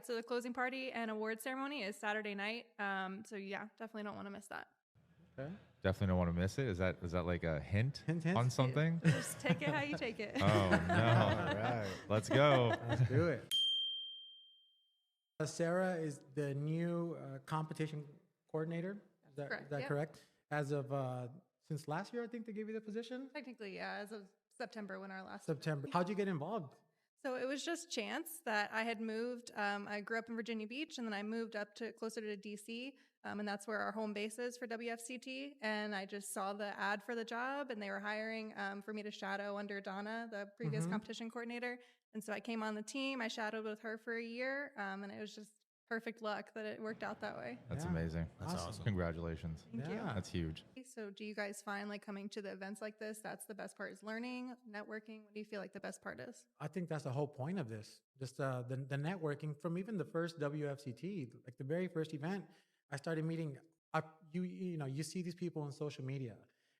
So the closing party and award ceremony is Saturday night. So yeah, definitely don't want to miss that. Okay. Definitely don't want to miss it. Is that like a hint Hint? on something? Just take it how you take it. Oh, no. All right. Let's go. Let's do it. Sarah is the new competition coordinator. Is that Correct, yep. Correct? As of since last year, I think they gave you the position. Technically, yeah, as of September when our last. September. How'd you get involved? So it was just chance that I had moved. I grew up in Virginia Beach, and then I moved up to closer to DC, and that's where our home base is for WFCT. And I just saw the ad for the job, and they were hiring for me to shadow under Donna, the previous competition coordinator. And so I came on the team. I shadowed with her for a year, and it was just perfect luck that it worked out that way. That's amazing. That's awesome. Congratulations. Thank you. That's huge. So do you guys find like coming to the events like this, that's the best part is learning, networking? What do you feel like the best part is? I think that's the whole point of this. Just the networking from even the first WFCT, like the very first event, I started meeting you see these people on social media,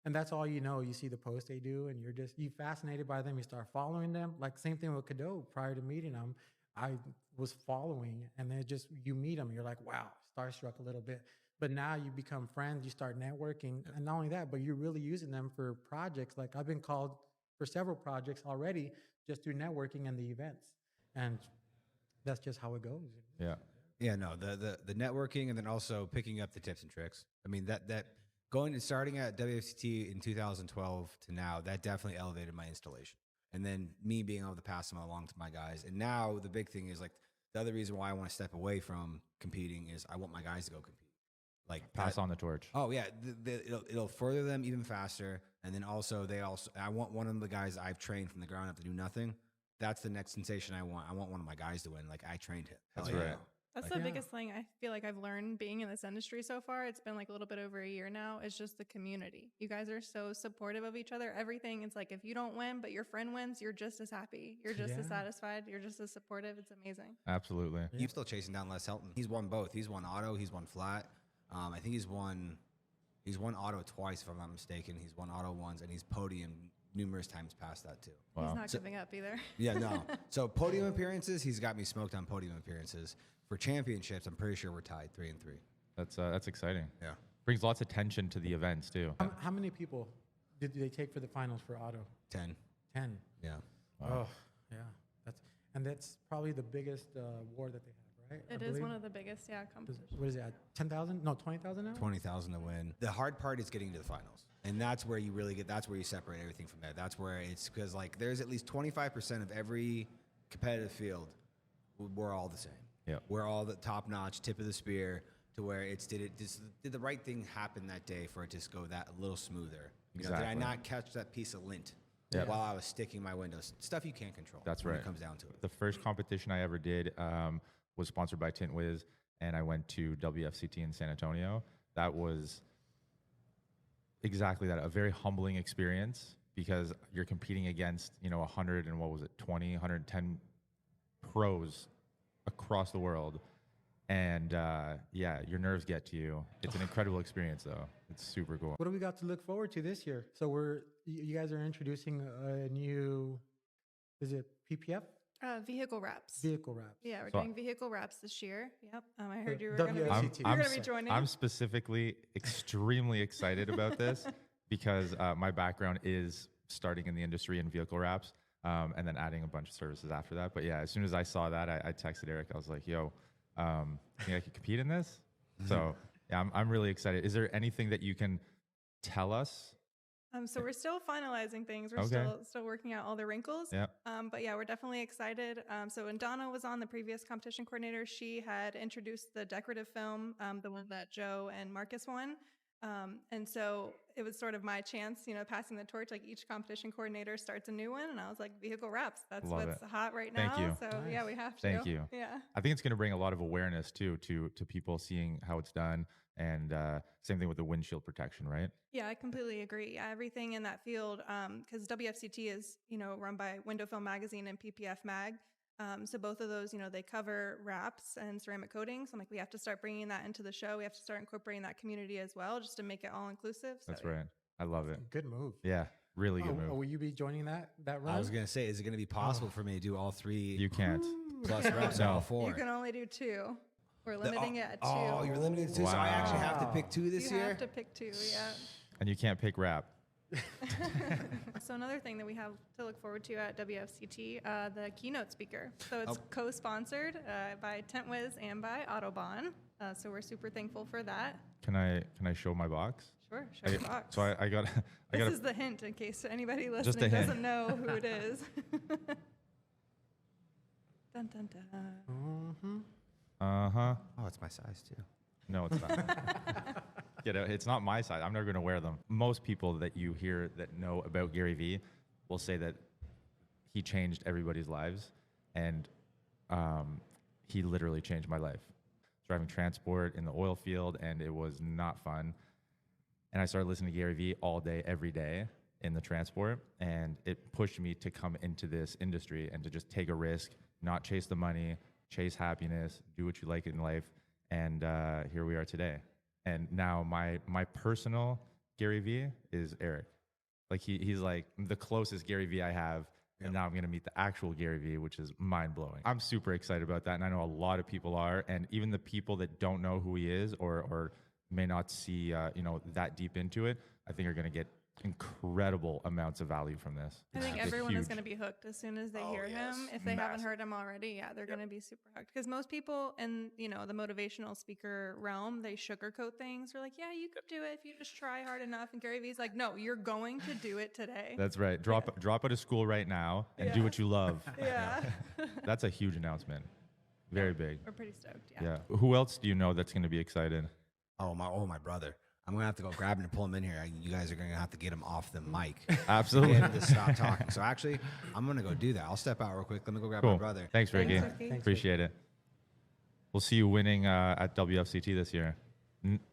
and that's all you know. You see the posts they do, and you fascinated by them. You start following them. Like same thing with Kado. Prior to meeting them, I was following, and then you meet them, you're like, wow, starstruck a little bit. But now you become friends, you start networking, and not only that, but you're really using them for projects. Like I've been called for several projects already just through networking and the events, and that's just how it goes. Yeah. Yeah, no, the networking and then also picking up the tips and tricks. I mean, that going and starting at WFCT in 2012 to now, that definitely elevated my installation. And then me being able to pass them along to my guys. And now the big thing is like the other reason why I want to step away from competing is I want my guys to go compete. Like Pass on the torch. Oh yeah, it'll further them even faster. And then also I want one of the guys I've trained from the ground up to do nothing. That's the next sensation I want. I want one of my guys to win. Like I trained him. That's Hell yeah. right. That's the biggest thing I feel like I've learned being in this industry so far. It's been like a little bit over a year now. It's just the community. You guys are so supportive of each other. Everything, it's like if you don't win, but your friend wins, you're just as happy. You're just as satisfied. You're just as supportive. It's amazing. Absolutely. He's still chasing down Les Helton. He's won both. He's won auto. He's won flat. I think he's won auto twice, if I'm not mistaken. He's won auto once, and he's podium numerous times past that too. Wow. He's not giving up either. Yeah, no. So podium appearances, he's got me smoked on podium appearances. For championships, I'm pretty sure we're tied 3-3. That's exciting. Yeah. Brings lots of attention to the events too. How many people did they take for the finals for auto? 10. 10. Yeah. Wow. Oh, yeah. That's probably the biggest award that they have, right? It is one of the biggest, competitions. What is it? 10,000? No, 20,000 now. 20,000 to win. The hard part is getting to the finals, and that's where you really that's where you separate everything from there. That's where it's because like there's at least 25% of every competitive field, we're all the same. Yeah. We're all the top notch, tip of the spear. To where did the right thing happen that day for it to go that a little smoother? You know, did I not catch that piece of lint while I was sticking my windows? Stuff you can't control. That's when right. It comes down to it. The first competition I ever did was sponsored by Tint Wiz, and I went to WFCT in San Antonio. That was exactly that, a very humbling experience because you're competing against 110 pros across the world. And your nerves get to you. It's an incredible experience, though. It's super cool. What do we got to look forward to this year? So you guys are introducing a new, is it PPF? Vehicle wraps. Vehicle wraps. Yeah, we're doing vehicle wraps this year. Yep. I heard you were going to be joining. I'm specifically extremely excited about this because my background is starting in the industry in vehicle wraps and then adding a bunch of services after that. But yeah, as soon as I saw that, I texted Eric. I was like, yo, think I could compete in this? So yeah, I'm really excited. Is there anything that you can tell us? So we're still finalizing things. We're still working out all the wrinkles. Yeah. But yeah, we're definitely excited. So when Donna was on, the previous competition coordinator, she had introduced the decorative film, the one that Joe and Marcus won. And so it was sort of my chance, passing the torch. Like each competition coordinator starts a new one, and I was like, vehicle wraps. That's what's hot right now. Thank you. So yeah, we have to. Thank you. Yeah. I think it's going to bring a lot of awareness too to people seeing how it's done, and same thing with the windshield protection, right? Yeah, I completely agree. Everything in that field, because WFCT is run by Window Film Magazine and PPF Mag. So both of those, they cover wraps and ceramic coatings. I'm like, we have to start bringing that into the show. We have to start incorporating that community as well, just to make it all inclusive. So, That's right. I love it. Good move. Yeah, really good move. Will you be joining that run? I was going to say, is it going to be possible for me to do all three? You can't. plus reps No. all 4. You can only do 2. We're limiting it at 2. Oh, you're limited to 2. So I actually have to pick 2 this you year? have to pick 2, yeah. And you can't pick rap. So another thing that we have to look forward to at WFCT, the keynote speaker. So it's co-sponsored by Tint Wiz and by Autobahn. So we're super thankful for that. Can I show my box? Sure, show your box. So I got This is the hint in case anybody Just a listening hint. doesn't know who it is. Dun, dun, dun. Uh-huh. Oh, it's my size too. No, it's not. Get out. It's not my size. I'm never going to wear them. Most people that you hear that know about Gary Vee will say that he changed everybody's lives, and he literally changed my life. Driving transport in the oil field, and it was not fun. And I started listening to Gary Vee all day, every day in the transport, and it pushed me to come into this industry and to just take a risk, not chase the money, chase happiness, do what you like in life. And here we are today. And now my personal Gary Vee is Eric. Like he's like the closest Gary Vee I have. And now I'm going to meet the actual Gary Vee, which is mind blowing. I'm super excited about that. And I know a lot of people are. And even the people that don't know who he is or may not see, that deep into it, I think are going to get incredible amounts of value from this. I think It's everyone is huge. going to be hooked as soon as they hear him. If they haven't heard him already, they're going to be super hooked. Because most people in, the motivational speaker realm, they sugarcoat things. They're like, yeah, you could do it if you just try hard enough. And Gary Vee's like, no, you're going to do it today. That's right. Drop out of school right now and do Yeah. what you love. Yeah. That's a huge announcement. Very big. We're pretty stoked. Yeah. Who else do you know that's going to be excited? Oh, my brother. I'm going to have to go grab him and pull him in here. You guys are going to have to get him off the mic. Absolutely. Get him to stop talking. So actually, I'm going to go do that. I'll step out real quick. Let me go grab my Cool. brother. Thanks, Ricky. Thanks, Ricky. Appreciate it. We'll see you winning at WFCT this year.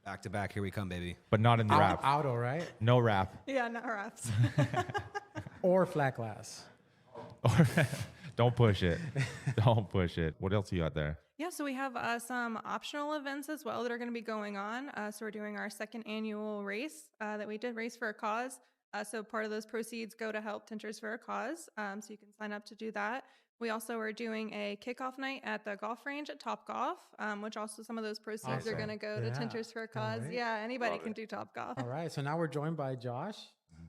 Back to back. Here we come, baby. But not in the rap. Auto, right? No rap. Yeah, not raps. Or flat glass. Don't push it. Don't push it. What else you got there? Yeah, so we have some optional events as well that are going to be going on. So we're doing our 2nd annual race that we did, Race for a Cause. So part of those proceeds go to help Tinters for a Cause. So you can sign up to do that. We also are doing a kickoff night at the golf range at Top Golf, which also some of those proceeds are going to go to Yeah, Tinters for a can't Cause. wait. Yeah, anybody can do Top Golf. All right. So now we're joined by Josh.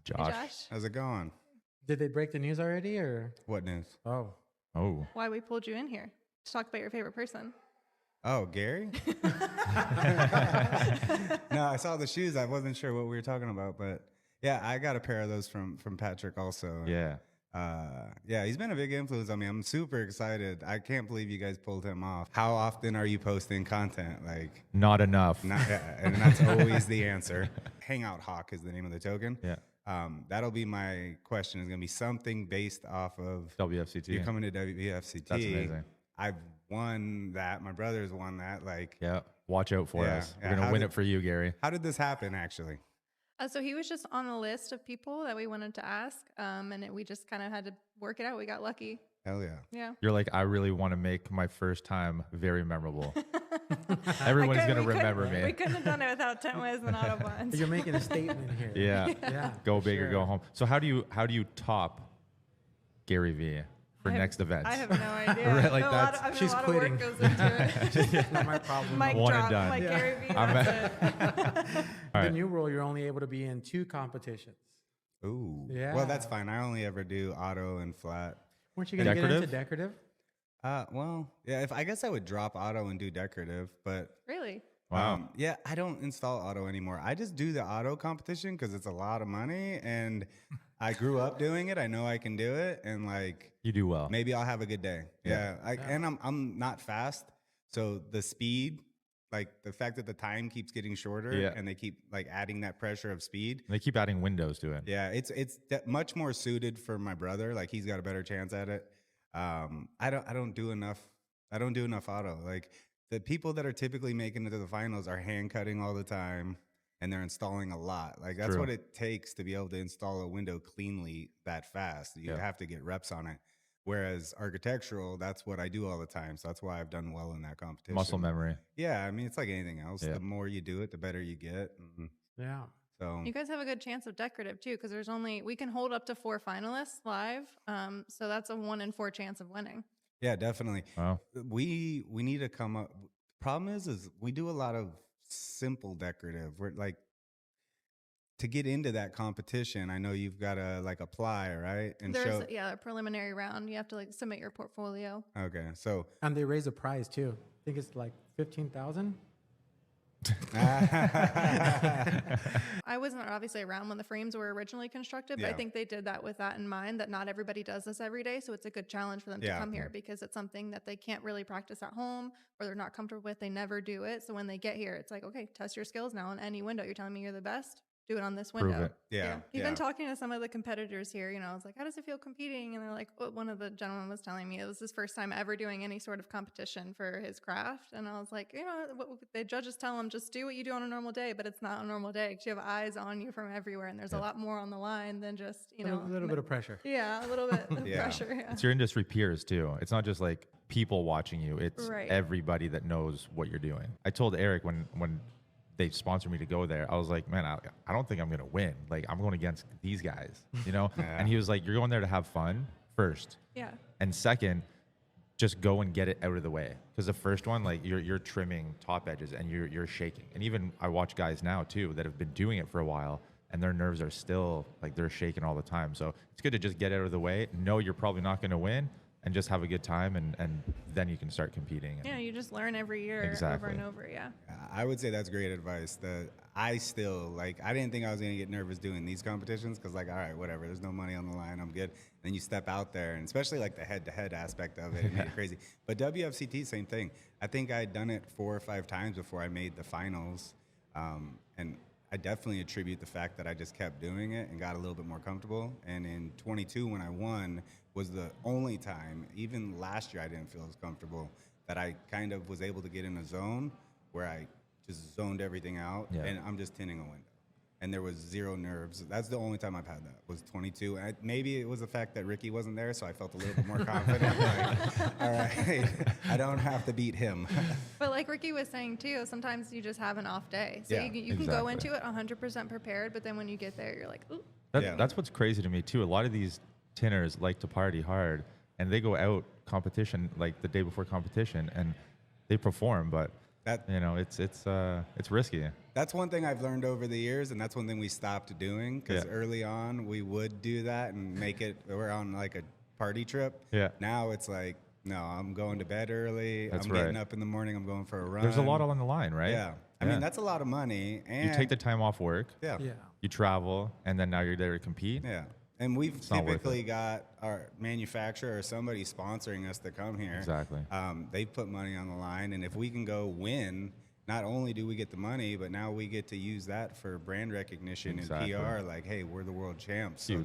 Hey, Josh, How's it going? Did they break the news already or? What news? Oh. Oh. why we pulled you in here to talk about your favorite person. Oh, Gary? No, I saw the shoes. I wasn't sure what we were talking about, but yeah, I got a pair of those from Patrick also. Yeah. Yeah, he's been a big influence on me. I'm super excited. I can't believe you guys pulled him off. How often are you posting content? Like, Not enough. not, and that's always the answer. Hangout Hawk is the name of the token. Yeah. That'll be my question. Is going to be something based off of WFCT. you're coming to WFCT. That's amazing. I've won that. My brother's won that. Like, Yeah. Watch out for Yeah, us. yeah. We're going How to win did- it for you, Gary. how did this happen, actually? So he was just on the list of people that we wanted to ask, we just kind of had to work it out. We got lucky. Hell yeah. Yeah. You're like, I really want to make my first time very memorable. Everyone's going to remember We me. couldn't have done it without Tint Wiz and Autobahn. You're making a statement here. Yeah. Yeah. Go for big or go sure. home. So how do you top Gary Vee for I have- next events? I have no idea. Right, like a lot of, she's a lot quitting. of work goes into it. Not my problem. Mic One and drop, done. like Yeah. Gary Vee, I'm that's it. All The right. new rule, you're only able to be in 2 competitions. Ooh. Yeah. Well, that's fine. I only ever do auto and flat. Weren't you going to get into Decorative? decorative? Well, yeah. I guess I would drop auto and do decorative, but Really? Wow. yeah, I don't install auto anymore. I just do the auto competition because it's a lot of money, and I grew up doing it. I know I can do it, and like You do well. maybe I'll have a good day. Yeah. Yeah. And I'm not fast, so the speed, like the fact that the time keeps getting shorter, Yeah. and they keep like adding that pressure of speed. They keep adding windows to it. Yeah, it's much more suited for my brother. Like he's got a better chance at it. I don't do enough. I don't do enough auto. Like the people that are typically making it to the finals are hand cutting all the time, and they're installing a lot. Like that's True. what it takes to be able to install a window cleanly that fast. You Yeah. have to get reps on it. Whereas architectural, that's what I do all the time. So that's why I've done well in that competition. Muscle memory. Yeah, I mean it's like anything else. Yeah. The more you do it, the better you get. And Yeah. so You guys have a good chance of decorative too, because we can hold up to 4 finalists live. So that's a 1 in 4 chance of winning. Yeah, definitely. Wow. We need to come up. Problem is we do a lot of simple decorative. We're like, to get into that competition, I know you've got to like apply, right? And There's show. a preliminary round. You have to like submit your portfolio. Okay, so And they raise a prize too. I think it's like 15,000. I wasn't obviously around when the frames were originally constructed, but I Yeah. think they did that with that in mind, that not everybody does this every day. So it's a good challenge for them to Yeah. come here because it's something that they can't really practice at home or they're not comfortable with. They never do it. So when they get here, it's like, okay, test your skills now on any window. You're telling me you're the best? Do it on this Prove window. it. Yeah, Even yeah. talking to some of the competitors here, I was like, how does it feel competing? And they're like, well, one of the gentlemen was telling me it was his first time ever doing any sort of competition for his craft. And I was like, what the judges tell him, just do what you do on a normal day, but it's not a normal day because you have eyes on you from everywhere. And there's a lot more on the line than just, A little bit of pressure. Yeah, a little bit of Yeah. pressure. Yeah. It's your industry peers too. It's not just like people watching you. It's Right. everybody that knows what you're doing. I told Eric when they sponsored me to go there, I was like, man, I don't think I'm going to win. Like, I'm going against these guys, Yeah. And he was like, you're going there to have fun first. Yeah. And second, just go and get it out of the way. Because the first one, like you're trimming top edges and you're shaking. And even I watch guys now too that have been doing it for a while and their nerves are still like they're shaking all the time. So it's good to just get out of the way. Know you're probably not going to win and just have a good time and then you can start competing. Yeah, you just learn every year Exactly. over and over. Yeah. I would say that's great advice. I still like. I didn't think I was gonna get nervous doing these competitions because, like, all right, whatever. There's no money on the line. I'm good. Then you step out there, and especially like the head-to-head aspect of it, it made it crazy. But WFCT, same thing. I think I'd done it 4 or 5 times before I made the finals, and I definitely attribute the fact that I just kept doing it and got a little bit more comfortable. And in 22, when I won, was the only time. Even last year, I didn't feel as comfortable that I kind of was able to get in a zone where I just zoned everything out, and I'm just tinting a window. And there was zero nerves. That's the only time I've had that, was 22. And maybe it was the fact that Ricky wasn't there, so I felt a little bit more confident. Like, all right, I don't have to beat him. But like Ricky was saying too, sometimes you just have an off day. So Yeah, you can go exactly. into it 100% prepared, but then when you get there, you're like, ooh. Yeah. That's what's crazy to me too. A lot of these tinners like to party hard and they go out competition like the day before competition and they perform, but That it's risky. That's one thing I've learned over the years, and that's one thing we stopped doing because early on we would do that and make it. We're on like a party trip. Yeah. Now it's like, no, I'm going to bed early. That's I'm getting up in the morning. I'm going for a run. There's a lot on the line, right? Yeah. I mean, that's a lot of money. And you take the time off work, yeah. Yeah. you travel, and then now you're there to compete. Yeah. And we've not worth typically got our manufacturer or somebody sponsoring us to come here. Exactly. They put money on the line, and if we can go win, not only do we get the money, but now we get to use that for brand recognition Exactly. and PR. Like, hey, we're the world champs. So Huge.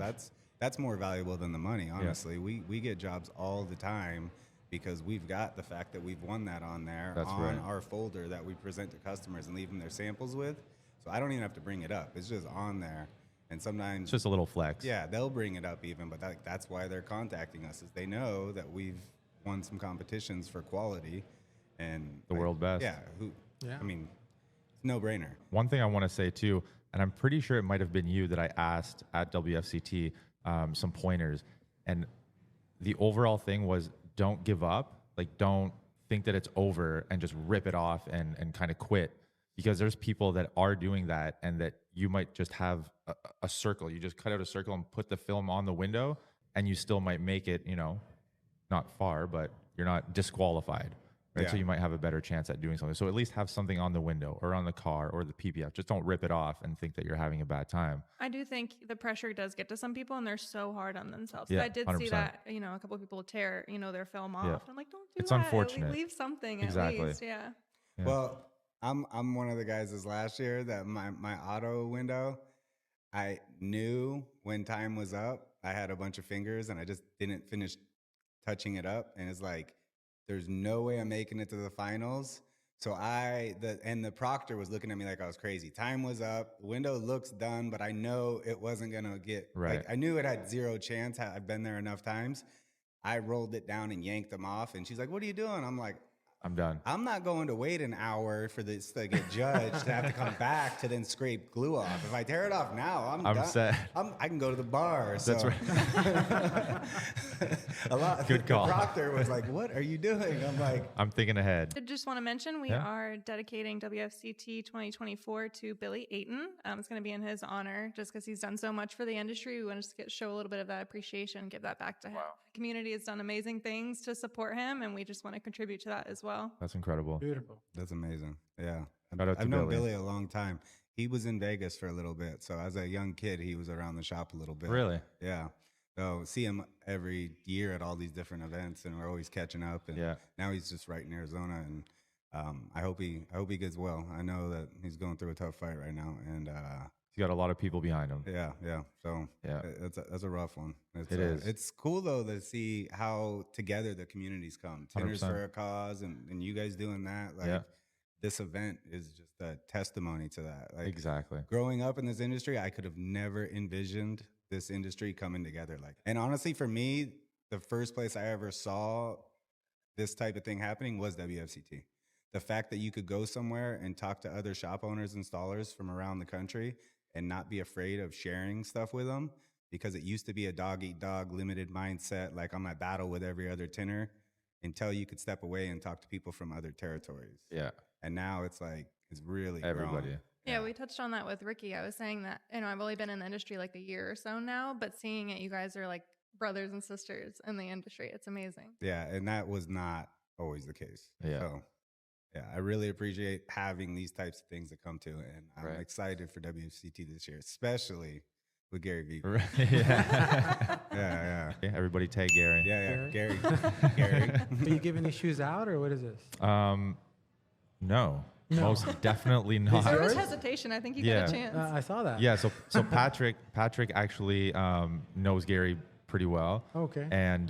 that's more valuable than the money. Honestly, we get jobs all the time because we've got the fact that we've won that on there That's on right. our folder that we present to customers and leave them their samples with. So I don't even have to bring it up. It's just on there. And sometimes It's just a little flex. yeah, they'll bring it up even, but that's why they're contacting us, is they know that we've won some competitions for quality and The world best. Yeah, Yeah. I mean, it's no brainer. One thing I want to say too, and I'm pretty sure it might have been you that I asked at WFCT some pointers, and the overall thing was don't give up. Like, don't think that it's over and just rip it off and kind of quit, because there's people that are doing that, and that you might just have a circle. You just cut out a circle and put the film on the window, and you still might make it, not far, but you're not disqualified. Right? Yeah. So you might have a better chance at doing something. So at least have something on the window or on the car or the PPF. Just don't rip it off and think that you're having a bad time. I do think the pressure does get to some people, and they're so hard on themselves. Yeah, I did 100%. see that, a couple of people tear, their film off. Yeah. I'm like, don't do It's that. unfortunate. Leave something Exactly. at least. Yeah. Yeah. Well, I'm one of the guys this last year that my auto window, I knew when time was up, I had a bunch of fingers and I just didn't finish touching it up. And it's like, there's no way I'm making it to the finals. So the proctor was looking at me like I was crazy. Time was up. Window looks done, but I know it wasn't going to get, Right. like, I knew it had zero chance. I've been there enough times. I rolled it down and yanked them off. And she's like, what are you doing? I'm like, I'm done. I'm not going to wait an hour for this to get judged to have to come back to then scrape glue off. If I tear it off now, I'm done. set. I can go to the bar. That's so. right. Good call. The proctor was like, "What are you doing?" I'm like, I'm thinking ahead. I just want to mention we are dedicating WFCT 2024 to Billy Ayton. It's going to be in his honor just because he's done so much for the industry. We want to show a little bit of that appreciation, give that back to him. Wow. The community has done amazing things to support him, and we just want to contribute to that as well. That's incredible. Beautiful. "That's amazing." Yeah, Shout out to I've known Billy. Billy a long time. He was in Vegas for a little bit, so as a young kid, he was around the shop a little bit. Really? Yeah. So see him every year at all these different events, and we're always catching up. And now he's just right in Arizona, and I hope he gets well. I know that he's going through a tough fight right now, and He's got a lot of people behind him. yeah. So Yeah. that's a rough one. It is. It's cool though to see how together the communities come. Tinners 100%. for a cause, and you guys doing that. Like this event is just a testimony to that. Like Exactly. growing up in this industry, I could have never envisioned this industry coming together. And honestly, for me, the first place I ever saw this type of thing happening was WFCT. The fact that you could go somewhere and talk to other shop owners, installers from around the country and not be afraid of sharing stuff with them, because it used to be a dog eat dog limited mindset. Like I'm at battle with every other tinner, until you could step away and talk to people from other territories. Yeah. And now it's like, it's really Everybody. grown. Yeah, we touched on that with Ricky. I was saying that, I've only been in the industry like a year or so now, but seeing it, you guys are like brothers and sisters in the industry. It's amazing. Yeah, and that was not always the case. Yeah. So, yeah, I really appreciate having these types of things to come to, and I'm excited for WFCT this year, especially with Gary Vee. Yeah. Yeah. Everybody tag Gary. Yeah, Gary. Are you giving these shoes out, or what is this? No. Most definitely not. There was hesitation. I think you got a chance. I saw that. Yeah, so Patrick actually knows Gary pretty well. Okay. And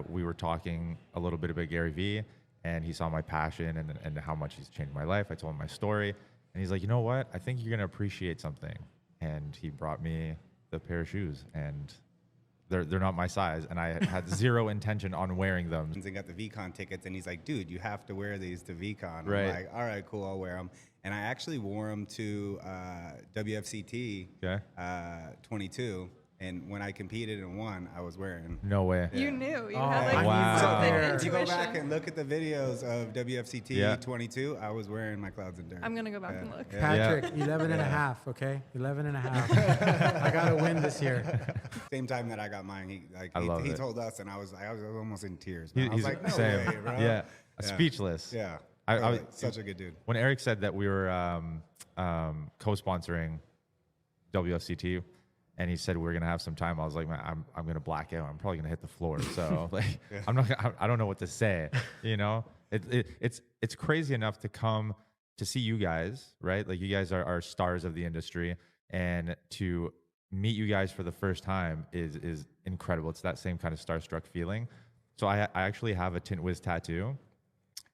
we were talking a little bit about Gary Vee, and he saw my passion and how much he's changed my life. I told him my story, and he's like, you know what? I think you're gonna appreciate something. And he brought me the pair of shoes, and they're not my size, and I had zero intention on wearing them. And got the VCon tickets, and he's like, dude, you have to wear these to VCon. Right. I'm like, all right, cool, I'll wear them. And I actually wore them to WFCT 22. And when I competed and won, I was wearing. No way. You knew. You Oh, had like wow. something If you go intuition. back and look at the videos of WFCT 22, I was wearing my Clouds and Dirt. I'm going to go back and look. Patrick, 11 and a half, okay? 11 and a half. I got to win this year. Same time that I got mine, he told us, and I was almost in tears. Man. I was He's like, no same. way, bro. Yeah. Speechless. Yeah. I Bro, was such a good dude. When Eric said that we were co-sponsoring WFCT, and he said we were gonna have some time, I was like, man, I'm gonna black out. I'm probably gonna hit the floor. So like, I don't know what to say. You know, it's crazy enough to come to see you guys, right? Like you guys are stars of the industry, and to meet you guys for the first time is incredible. It's that same kind of starstruck feeling. So I actually have a Tint Wiz tattoo,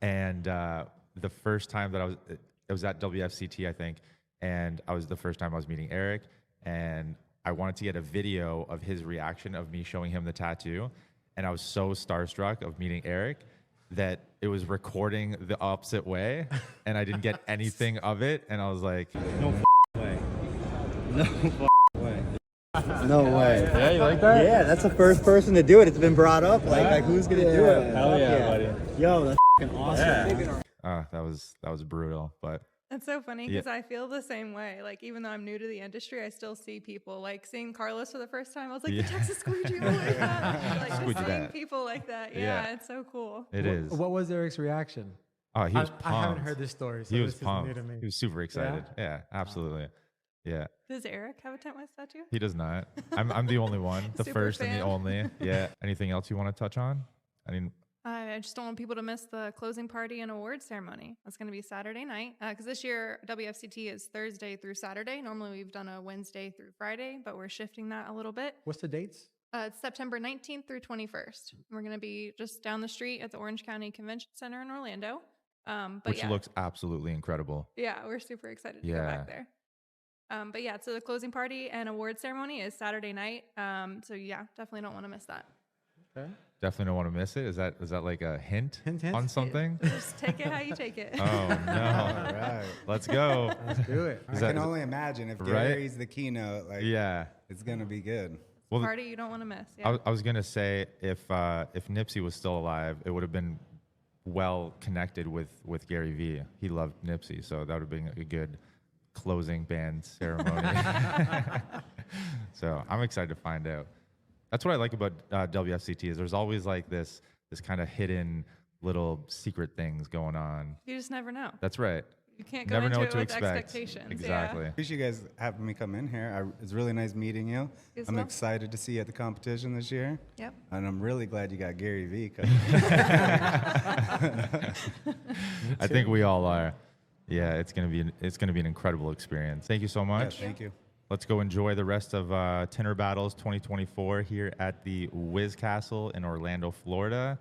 and the first time that it was at WFCT, I think, and the first time I was meeting Eric, and I wanted to get a video of his reaction of me showing him the tattoo, and I was so starstruck of meeting Eric that it was recording the opposite way, and I didn't get anything of it, and I was like, No way. No way. No way. yeah, you like that? Yeah, that's the first person to do it. It's been brought up. Like who's gonna do it? Hell yeah, buddy. Yo, that's fucking awesome. That was brutal, but It's so funny because I feel the same way. Like, even though I'm new to the industry, I still see people like seeing Carlos for the first time. I was like, the Texas squeegee, oh my God. Like, Squeegee just seeing that. people like that. Yeah. Yeah, it's so cool. it is. What was Eric's reaction? Oh, he was pumped. I haven't heard this story, so He was this is new pumped. to me. He was super excited. Yeah, absolutely. Yeah, Does Eric have a Tent Wiz tattoo? he does not. I'm the only one, the Super first and fan. the only. Yeah. Anything else you want to touch on? I mean, I just don't want people to miss the closing party and award ceremony. That's going to be Saturday night. Because this year, WFCT is Thursday through Saturday. Normally, we've done a Wednesday through Friday, but we're shifting that a little bit. What's the dates? It's September 19th through 21st. We're going to be just down the street at the Orange County Convention Center in Orlando. which looks absolutely incredible. Yeah, we're super excited to go back there. But yeah, so the closing party and award ceremony is Saturday night. So yeah, definitely don't want to miss that. Okay. Definitely don't want to miss it. Is that like a hint, Hint, hint. on something? Just take it how you take it. Oh All no! right. Let's go. Let's do it. Is I that- can only imagine if Right? Gary's the keynote, like Yeah. it's gonna be good. Well, Party you don't want to miss. I, Yeah. I was gonna say if Nipsey was still alive, it would have been well connected with Gary Vee. He loved Nipsey, so that would have been a good closing band ceremony. So I'm excited to find out. That's what I like about WFCT is there's always like this kind of hidden little secret things going on. You just never know. That's right. You can't go Never into know it what to with expect. expectations. Exactly. Appreciate you guys having me come in here. It's really nice meeting you. You as I'm well. excited to see you at the competition this year. Yeah. Yep. And I'm really glad you got Gary Vee coming. I think we all are. Yeah, it's gonna be an incredible experience. Thank you so Yeah, much. thank you. Let's go enjoy the rest of Tinner Battles 2024 here at the Wiz Castle in Orlando, Florida.